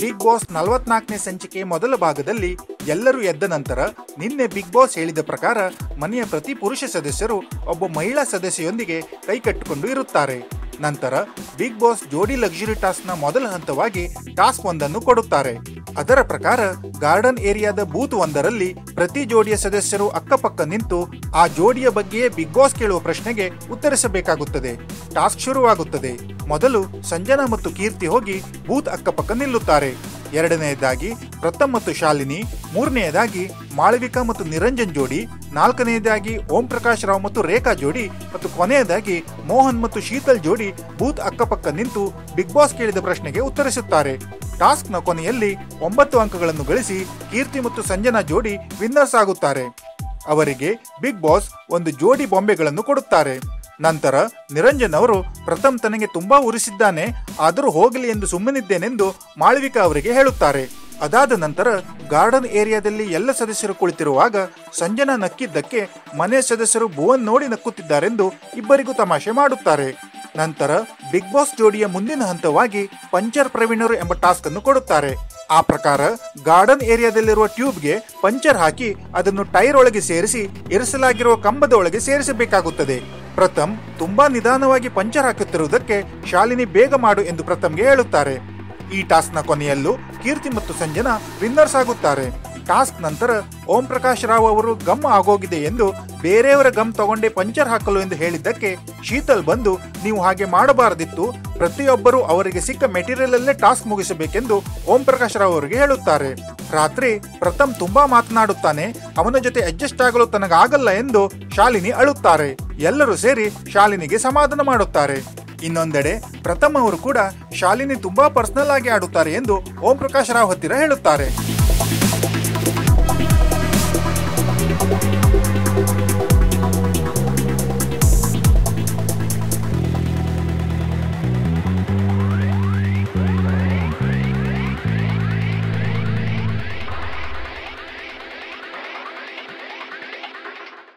Big boss 44ನೇ ಸಂಚಿಕೆ ಮೊದಲ ಭಾಗದಲ್ಲಿ ಎಲ್ಲರೂ ಎದ್ದ ನಂತರ ನಿನ್ನೆ ಬಿಗ್ ಬಾಸ್ ಹೇಳಿದ ಪ್ರಕಾರ ಮನೆಯ ಪ್ರತಿ ಪುರುಷ ಸದಸ್ಯರು ಒಬ್ಬ ಮಹಿಳಾ ಸದಸ್ಯೆಯೊಂದಿಗೆ ಕೈಕಟ್ಟಿಕೊಂಡು ಇರುತ್ತಾರೆ. ನಂತರ ಬಿಗ್ ಬಾಸ್ ಜೋಡಿ ಲಕ್ಸುರಿ ಟಾಸ್ಕ್ನ ಮೊದಲ ಹಂತವಾಗಿ ಟಾಸ್ಕ್ ಒಂದನ್ನು ಕೊಡುತ್ತಾರೆ. ಅದರ ಪ್ರಕಾರ ಗಾರ್ಡನ್ ಏರಿಯಾದ ಬೂತ್ ಒಂದರಲ್ಲಿ ಪ್ರತಿ ಜೋಡಿಯ ಸದಸ್ಯರು ಅಕ್ಕಪಕ್ಕ ನಿಂತು ಆ ಜೋಡಿಯ ಬಗ್ಗೆಯೇ ಬಿಗ್ ಬಾಸ್ ಕೇಳುವ ಪ್ರಶ್ನೆಗೆ ಉತ್ತರಿಸಬೇಕಾಗುತ್ತದೆ. ಟಾಸ್ಕ್ ಶುರುವಾಗುತ್ತದೆ. ಮೊದಲು ಸಂಜನಾ ಮತ್ತು ಕೀರ್ತಿ ಹೋಗಿ ಬೂತ್ ಅಕ್ಕಪಕ್ಕ ನಿಲ್ಲುತ್ತಾರೆ. ಎರಡನೆಯದಾಗಿ ಪ್ರಥಮ್ ಮತ್ತು ಶಾಲಿನಿ, ಮೂರನೆಯದಾಗಿ ಮಾಳವಿಕಾ ಮತ್ತು ನಿರಂಜನ್ ಜೋಡಿ, ನಾಲ್ಕನೆಯದಾಗಿ ಓಂ ಪ್ರಕಾಶ್ ರಾವ್ ಮತ್ತು ರೇಖಾ ಜೋಡಿ ಮತ್ತು ಕೊನೆಯದಾಗಿ ಮೋಹನ್ ಮತ್ತು ಶೀತಲ್ ಜೋಡಿ ಬೂತ್ ಅಕ್ಕಪಕ್ಕ ನಿಂತು ಬಿಗ್ ಬಾಸ್ ಕೇಳಿದ ಪ್ರಶ್ನೆಗೆ ಉತ್ತರಿಸುತ್ತಾರೆ. ಟಾಸ್ಕ್ನ ಕೊನೆಯಲ್ಲಿ 9 ಅಂಕಗಳನ್ನು ಗಳಿಸಿ ಕೀರ್ತಿ ಮತ್ತು ಸಂಜನಾ ಜೋಡಿ ವಿನ್ನರ್ಸ್ ಆಗುತ್ತಾರೆ. ಅವರಿಗೆ ಬಿಗ್ ಬಾಸ್ ಒಂದು ಜೋಡಿ ಬೊಂಬೆಗಳನ್ನು ಕೊಡುತ್ತಾರೆ. ನಂತರ ನಿರಂಜನ್ ಅವರು ಪ್ರಥಮ್ ತನಗೆ ತುಂಬಾ ಉರಿಸಿದ್ದಾನೆ, ಆದರೂ ಹೋಗಲಿ ಎಂದು ಸುಮ್ಮನಿದ್ದೇನೆಂದು ಮಾಳವಿಕಾ ಅವರಿಗೆ ಹೇಳುತ್ತಾರೆ. ಅದಾದ ನಂತರ ಗಾರ್ಡನ್ ಏರಿಯಾದಲ್ಲಿ ಎಲ್ಲ ಸದಸ್ಯರು ಕುಳಿತಿರುವಾಗ ಸಂಜನಾ ನಕ್ಕಿದ್ದಕ್ಕೆ ಮನೆ ಸದಸ್ಯರು ಭುವನ್ ನೋಡಿ ನಕ್ಕುತ್ತಿದ್ದಾರೆಂದು ಇಬ್ಬರಿಗೂ ತಮಾಷೆ ಮಾಡುತ್ತಾರೆ. ನಂತರ ಬಿಗ್ ಬಾಸ್ ಜೋಡಿಯ ಮುಂದಿನ ಹಂತವಾಗಿ ಪಂಚರ್ ಪ್ರವೀಣರು ಎಂಬ ಟಾಸ್ಕ್ ಅನ್ನು ಕೊಡುತ್ತಾರೆ. ಆ ಪ್ರಕಾರ ಗಾರ್ಡನ್ ಏರಿಯಾದಲ್ಲಿರುವ ಟ್ಯೂಬ್ಗೆ ಪಂಚರ್ ಹಾಕಿ ಅದನ್ನು ಟೈರ್ ಒಳಗೆ ಸೇರಿಸಿ ಇರಿಸಲಾಗಿರುವ ಕಂಬದ ಒಳಗೆ ಸೇರಿಸಬೇಕಾಗುತ್ತದೆ. ಪ್ರಥಮ್ ತುಂಬಾ ನಿಧಾನವಾಗಿ ಪಂಚರ್ ಹಾಕುತ್ತಿರುವುದಕ್ಕೆ ಶಾಲಿನಿ ಬೇಗ ಮಾಡು ಎಂದು ಪ್ರಥಮ್ಗೆ ಹೇಳುತ್ತಾರೆ. ಈ ಟಾಸ್ಕ್ನ ಕೊನೆಯಲ್ಲೂ ಕೀರ್ತಿ ಮತ್ತು ಸಂಜನಾ ವಿನ್ನರ್ಸ್ ಆಗುತ್ತಾರೆ. ಟಾಸ್ಕ್ ನಂತರ ಓಂ ಪ್ರಕಾಶ್ ರಾವ್ ಅವರು ಗಮ್ ಆಗೋಗಿದೆ ಎಂದು ಬೇರೆಯವರ ಗಮ್ ತಗೊಂಡೆ ಪಂಚರ್ ಹಾಕಲು ಎಂದು ಹೇಳಿದ್ದಕ್ಕೆ ಶೀತಲ್ ಬಂದು ನೀವು ಹಾಗೆ ಮಾಡಬಾರದಿತ್ತು, ಪ್ರತಿಯೊಬ್ಬರು ಅವರಿಗೆ ಸಿಕ್ಕ ಮೆಟೀರಿಯಲ್ ಅಲ್ಲೇ ಟಾಸ್ಕ್ ಮುಗಿಸಬೇಕೆಂದು ಓಂ ಪ್ರಕಾಶ್ ರಾವ್ ಅವರಿಗೆ ಹೇಳುತ್ತಾರೆ. ರಾತ್ರಿ ಪ್ರಥಮ್ ತುಂಬಾ ಮಾತನಾಡುತ್ತಾನೆ, ಅವನ ಜೊತೆ ಅಡ್ಜಸ್ಟ್ ಆಗಲು ತನಗಾಗಲ್ಲ ಎಂದು ಶಾಲಿನಿ ಅಳುತ್ತಾರೆ. ಎಲ್ಲರೂ ಸೇರಿ ಶಾಲಿನಿಗೆ ಸಮಾಧಾನ ಮಾಡುತ್ತಾರೆ. ಇನ್ನೊಂದೆಡೆ ಪ್ರಥಮ್ ಅವರು ಕೂಡ ಶಾಲಿನಿ ತುಂಬಾ ಪರ್ಸನಲ್ ಆಗಿ ಆಡುತ್ತಾರೆ ಎಂದು ಓಂ ಪ್ರಕಾಶ್ ರಾವ್ ಹತ್ತಿರ ಹೇಳುತ್ತಾರೆ.